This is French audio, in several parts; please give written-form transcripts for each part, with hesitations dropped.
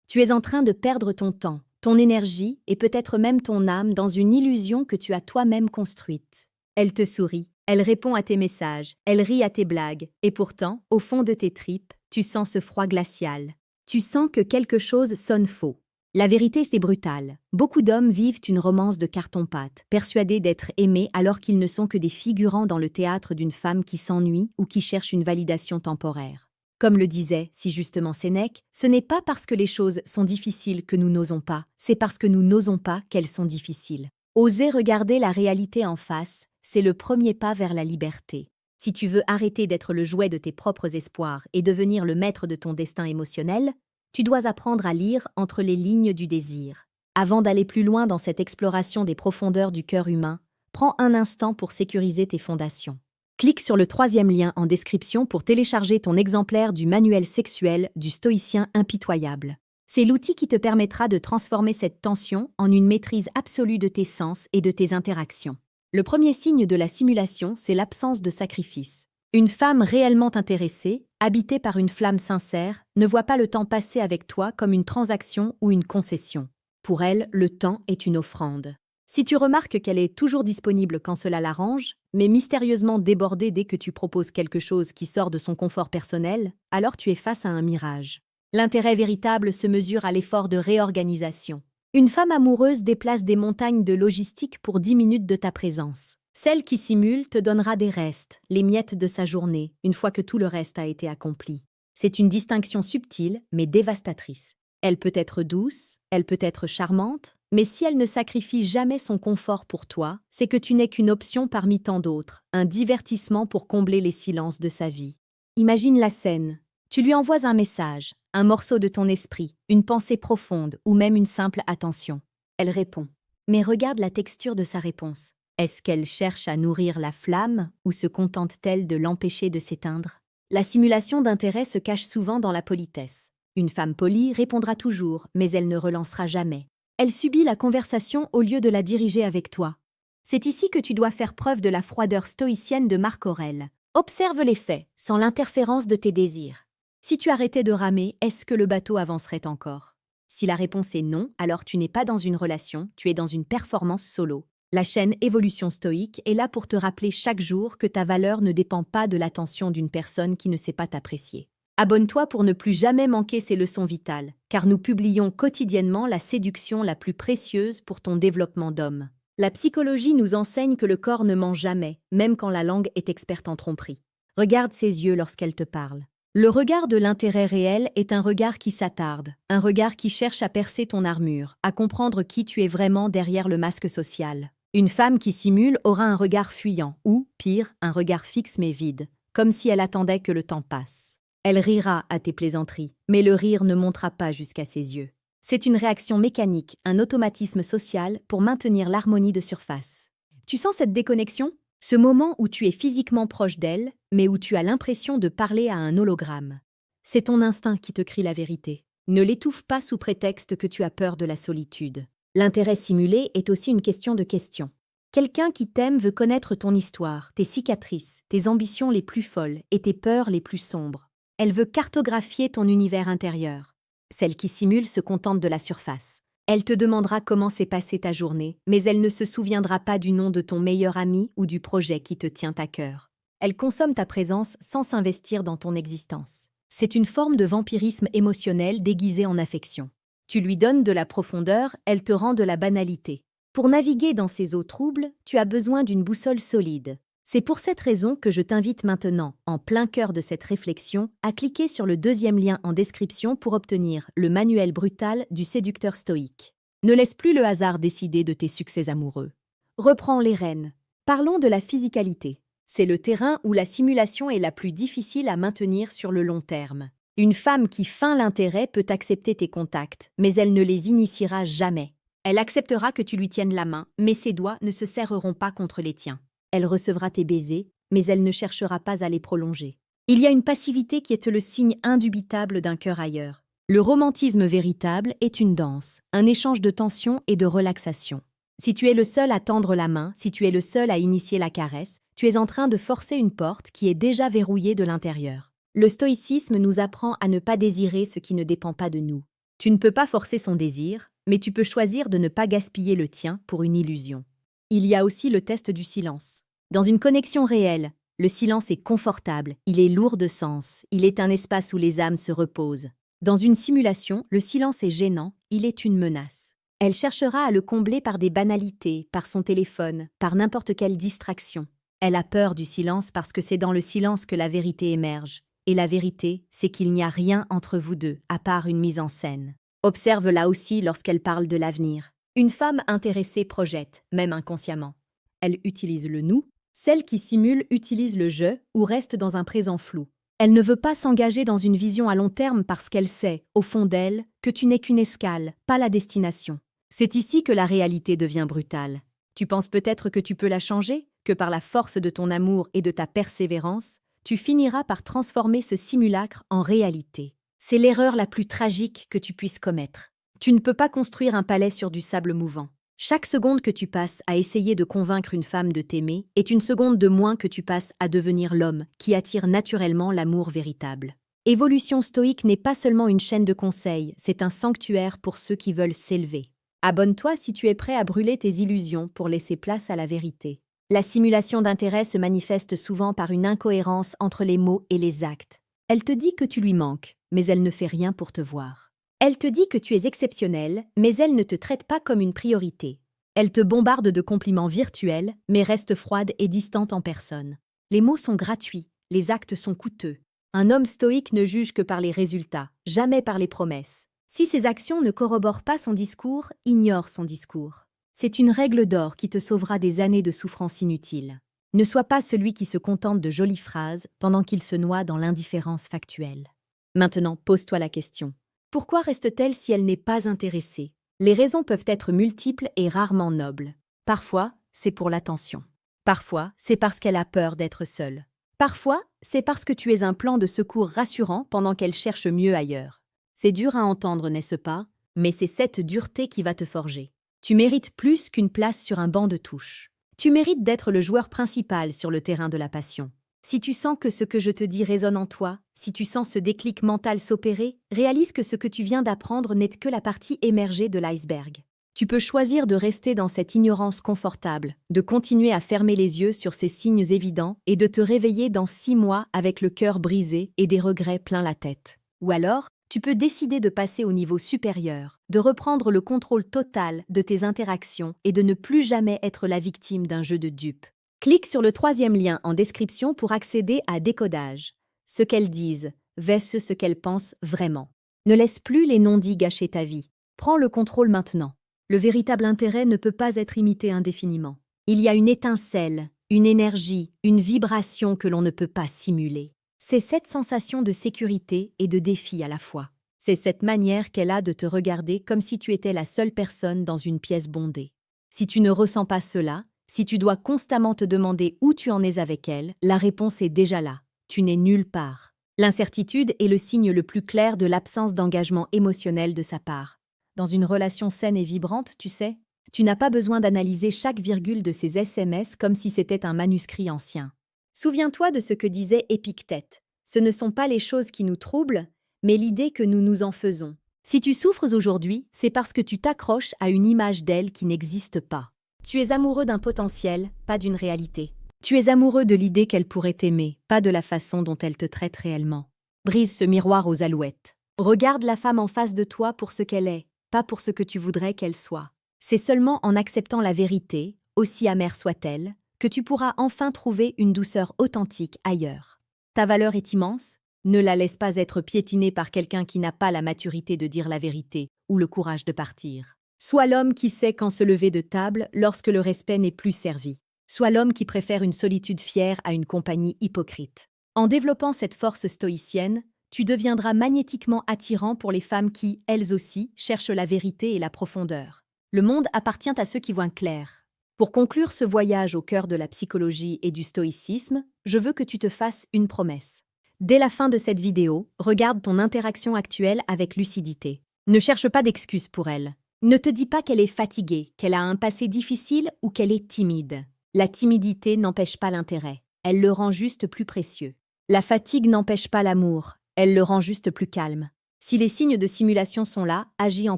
Tu es en train de perdre ton temps, ton énergie et peut-être même ton âme dans une illusion que tu as toi-même construite. Elle te sourit, elle répond à tes messages, elle rit à tes blagues, et pourtant, au fond de tes tripes, tu sens ce froid glacial. Tu sens que quelque chose sonne faux. La vérité, c'est brutal. Beaucoup d'hommes vivent une romance de carton-pâte, persuadés d'être aimés alors qu'ils ne sont que des figurants dans le théâtre d'une femme qui s'ennuie ou qui cherche une validation temporaire. Comme le disait si justement Sénèque, ce n'est pas parce que les choses sont difficiles que nous n'osons pas, c'est parce que nous n'osons pas qu'elles sont difficiles. Oser regarder la réalité en face, c'est le premier pas vers la liberté. Si tu veux arrêter d'être le jouet de tes propres espoirs et devenir le maître de ton destin émotionnel, tu dois apprendre à lire entre les lignes du désir. Avant d'aller plus loin dans cette exploration des profondeurs du cœur humain, prends un instant pour sécuriser tes fondations. Clique sur le 3e lien en description pour télécharger ton exemplaire du manuel sexuel du stoïcien impitoyable. C'est l'outil qui te permettra de transformer cette tension en une maîtrise absolue de tes sens et de tes interactions. Le premier signe de la simulation, c'est l'absence de sacrifice. Une femme réellement intéressée, habitée par une flamme sincère, ne voit pas le temps passer avec toi comme une transaction ou une concession. Pour elle, le temps est une offrande. Si tu remarques qu'elle est toujours disponible quand cela l'arrange, mais mystérieusement débordée dès que tu proposes quelque chose qui sort de son confort personnel, alors tu es face à un mirage. L'intérêt véritable se mesure à l'effort de réorganisation. Une femme amoureuse déplace des montagnes de logistique pour 10 minutes de ta présence. Celle qui simule te donnera des restes, les miettes de sa journée, une fois que tout le reste a été accompli. C'est une distinction subtile, mais dévastatrice. Elle peut être douce, elle peut être charmante, mais si elle ne sacrifie jamais son confort pour toi, c'est que tu n'es qu'une option parmi tant d'autres, un divertissement pour combler les silences de sa vie. Imagine la scène. Tu lui envoies un message, un morceau de ton esprit, une pensée profonde ou même une simple attention. Elle répond. Mais regarde la texture de sa réponse. Est-ce qu'elle cherche à nourrir la flamme ou se contente-t-elle de l'empêcher de s'éteindre? La simulation d'intérêt se cache souvent dans la politesse. Une femme polie répondra toujours, mais elle ne relancera jamais. Elle subit la conversation au lieu de la diriger avec toi. C'est ici que tu dois faire preuve de la froideur stoïcienne de Marc Aurèle. Observe les faits, sans l'interférence de tes désirs. Si tu arrêtais de ramer, est-ce que le bateau avancerait encore? Si la réponse est non, alors tu n'es pas dans une relation, tu es dans une performance solo. La chaîne Évolution Stoïque est là pour te rappeler chaque jour que ta valeur ne dépend pas de l'attention d'une personne qui ne sait pas t'apprécier. Abonne-toi pour ne plus jamais manquer ces leçons vitales, car nous publions quotidiennement la séduction la plus précieuse pour ton développement d'homme. La psychologie nous enseigne que le corps ne ment jamais, même quand la langue est experte en tromperie. Regarde ses yeux lorsqu'elle te parle. Le regard de l'intérêt réel est un regard qui s'attarde, un regard qui cherche à percer ton armure, à comprendre qui tu es vraiment derrière le masque social. Une femme qui simule aura un regard fuyant ou, pire, un regard fixe mais vide, comme si elle attendait que le temps passe. Elle rira à tes plaisanteries, mais le rire ne montera pas jusqu'à ses yeux. C'est une réaction mécanique, un automatisme social pour maintenir l'harmonie de surface. Tu sens cette déconnexion? Ce moment où tu es physiquement proche d'elle, mais où tu as l'impression de parler à un hologramme. C'est ton instinct qui te crie la vérité. Ne l'étouffe pas sous prétexte que tu as peur de la solitude. L'intérêt simulé est aussi une question de questions. Quelqu'un qui t'aime veut connaître ton histoire, tes cicatrices, tes ambitions les plus folles et tes peurs les plus sombres. Elle veut cartographier ton univers intérieur. Celle qui simule se contente de la surface. Elle te demandera comment s'est passée ta journée, mais elle ne se souviendra pas du nom de ton meilleur ami ou du projet qui te tient à cœur. Elle consomme ta présence sans s'investir dans ton existence. C'est une forme de vampirisme émotionnel déguisé en affection. Tu lui donnes de la profondeur, elle te rend de la banalité. Pour naviguer dans ces eaux troubles, tu as besoin d'une boussole solide. C'est pour cette raison que je t'invite maintenant, en plein cœur de cette réflexion, à cliquer sur le 2e lien en description pour obtenir le manuel brutal du séducteur stoïque. Ne laisse plus le hasard décider de tes succès amoureux. Reprends les rênes. Parlons de la physicalité. C'est le terrain où la simulation est la plus difficile à maintenir sur le long terme. Une femme qui feint l'intérêt peut accepter tes contacts, mais elle ne les initiera jamais. Elle acceptera que tu lui tiennes la main, mais ses doigts ne se serreront pas contre les tiens. Elle recevra tes baisers, mais elle ne cherchera pas à les prolonger. Il y a une passivité qui est le signe indubitable d'un cœur ailleurs. Le romantisme véritable est une danse, un échange de tension et de relaxation. Si tu es le seul à tendre la main, si tu es le seul à initier la caresse, tu es en train de forcer une porte qui est déjà verrouillée de l'intérieur. Le stoïcisme nous apprend à ne pas désirer ce qui ne dépend pas de nous. Tu ne peux pas forcer son désir, mais tu peux choisir de ne pas gaspiller le tien pour une illusion. Il y a aussi le test du silence. Dans une connexion réelle, le silence est confortable, il est lourd de sens, il est un espace où les âmes se reposent. Dans une simulation, le silence est gênant, il est une menace. Elle cherchera à le combler par des banalités, par son téléphone, par n'importe quelle distraction. Elle a peur du silence parce que c'est dans le silence que la vérité émerge. Et la vérité, c'est qu'il n'y a rien entre vous deux, à part une mise en scène. Observe-la aussi lorsqu'elle parle de l'avenir. Une femme intéressée projette, même inconsciemment. Elle utilise le « nous », celle qui simule utilise le « je » ou reste dans un présent flou. Elle ne veut pas s'engager dans une vision à long terme parce qu'elle sait, au fond d'elle, que tu n'es qu'une escale, pas la destination. C'est ici que la réalité devient brutale. Tu penses peut-être que tu peux la changer, que par la force de ton amour et de ta persévérance, tu finiras par transformer ce simulacre en réalité. C'est l'erreur la plus tragique que tu puisses commettre. Tu ne peux pas construire un palais sur du sable mouvant. Chaque seconde que tu passes à essayer de convaincre une femme de t'aimer est une seconde de moins que tu passes à devenir l'homme qui attire naturellement l'amour véritable. Évolution stoïque n'est pas seulement une chaîne de conseils, c'est un sanctuaire pour ceux qui veulent s'élever. Abonne-toi si tu es prêt à brûler tes illusions pour laisser place à la vérité. La simulation d'intérêt se manifeste souvent par une incohérence entre les mots et les actes. Elle te dit que tu lui manques, mais elle ne fait rien pour te voir. Elle te dit que tu es exceptionnel, mais elle ne te traite pas comme une priorité. Elle te bombarde de compliments virtuels, mais reste froide et distante en personne. Les mots sont gratuits, les actes sont coûteux. Un homme stoïque ne juge que par les résultats, jamais par les promesses. Si ses actions ne corroborent pas son discours, ignore son discours. C'est une règle d'or qui te sauvera des années de souffrance inutile. Ne sois pas celui qui se contente de jolies phrases pendant qu'il se noie dans l'indifférence factuelle. Maintenant, pose-toi la question. Pourquoi reste-t-elle si elle n'est pas intéressée? Les raisons peuvent être multiples et rarement nobles. Parfois, c'est pour l'attention. Parfois, c'est parce qu'elle a peur d'être seule. Parfois, c'est parce que tu es un plan de secours rassurant pendant qu'elle cherche mieux ailleurs. C'est dur à entendre, n'est-ce pas? Mais c'est cette dureté qui va te forger. Tu mérites plus qu'une place sur un banc de touche. Tu mérites d'être le joueur principal sur le terrain de la passion. Si tu sens que ce que je te dis résonne en toi, si tu sens ce déclic mental s'opérer, réalise que ce que tu viens d'apprendre n'est que la partie émergée de l'iceberg. Tu peux choisir de rester dans cette ignorance confortable, de continuer à fermer les yeux sur ces signes évidents et de te réveiller dans 6 mois avec le cœur brisé et des regrets plein la tête. Ou alors, tu peux décider de passer au niveau supérieur, de reprendre le contrôle total de tes interactions et de ne plus jamais être la victime d'un jeu de dupes. Clique sur le 3e lien en description pour accéder à Décodage. Ce qu'elles disent versus ce qu'elles pensent vraiment. Ne laisse plus les non-dits gâcher ta vie. Prends le contrôle maintenant. Le véritable intérêt ne peut pas être imité indéfiniment. Il y a une étincelle, une énergie, une vibration que l'on ne peut pas simuler. C'est cette sensation de sécurité et de défi à la fois. C'est cette manière qu'elle a de te regarder comme si tu étais la seule personne dans une pièce bondée. Si tu ne ressens pas cela, si tu dois constamment te demander où tu en es avec elle, la réponse est déjà là. Tu n'es nulle part. L'incertitude est le signe le plus clair de l'absence d'engagement émotionnel de sa part. Dans une relation saine et vibrante, tu sais, tu n'as pas besoin d'analyser chaque virgule de ses SMS comme si c'était un manuscrit ancien. Souviens-toi de ce que disait Épictète. Ce ne sont pas les choses qui nous troublent, mais l'idée que nous nous en faisons. Si tu souffres aujourd'hui, c'est parce que tu t'accroches à une image d'elle qui n'existe pas. Tu es amoureux d'un potentiel, pas d'une réalité. Tu es amoureux de l'idée qu'elle pourrait t'aimer, pas de la façon dont elle te traite réellement. Brise ce miroir aux alouettes. Regarde la femme en face de toi pour ce qu'elle est, pas pour ce que tu voudrais qu'elle soit. C'est seulement en acceptant la vérité, aussi amère soit-elle, que tu pourras enfin trouver une douceur authentique ailleurs. Ta valeur est immense, ne la laisse pas être piétinée par quelqu'un qui n'a pas la maturité de dire la vérité ou le courage de partir. Sois l'homme qui sait quand se lever de table lorsque le respect n'est plus servi. Sois l'homme qui préfère une solitude fière à une compagnie hypocrite. En développant cette force stoïcienne, tu deviendras magnétiquement attirant pour les femmes qui, elles aussi, cherchent la vérité et la profondeur. Le monde appartient à ceux qui voient clair. Pour conclure ce voyage au cœur de la psychologie et du stoïcisme, je veux que tu te fasses une promesse. Dès la fin de cette vidéo, regarde ton interaction actuelle avec lucidité. Ne cherche pas d'excuses pour elle. Ne te dis pas qu'elle est fatiguée, qu'elle a un passé difficile ou qu'elle est timide. La timidité n'empêche pas l'intérêt, elle le rend juste plus précieux. La fatigue n'empêche pas l'amour, elle le rend juste plus calme. Si les signes de simulation sont là, agis en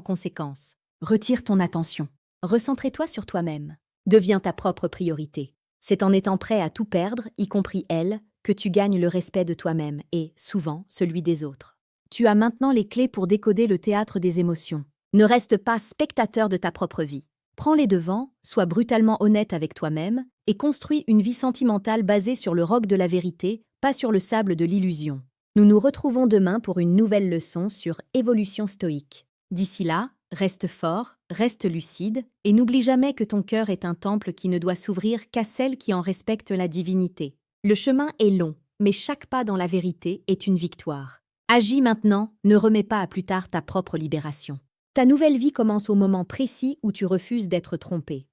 conséquence. Retire ton attention. Recentre-toi sur toi-même. Deviens ta propre priorité. C'est en étant prêt à tout perdre, y compris elle, que tu gagnes le respect de toi-même et, souvent, celui des autres. Tu as maintenant les clés pour décoder le théâtre des émotions. Ne reste pas spectateur de ta propre vie. Prends les devants, sois brutalement honnête avec toi-même et construis une vie sentimentale basée sur le roc de la vérité, pas sur le sable de l'illusion. Nous nous retrouvons demain pour une nouvelle leçon sur évolution stoïque. D'ici là, reste fort, reste lucide et n'oublie jamais que ton cœur est un temple qui ne doit s'ouvrir qu'à celle qui en respecte la divinité. Le chemin est long, mais chaque pas dans la vérité est une victoire. Agis maintenant, ne remets pas à plus tard ta propre libération. Ta nouvelle vie commence au moment précis où tu refuses d'être trompé.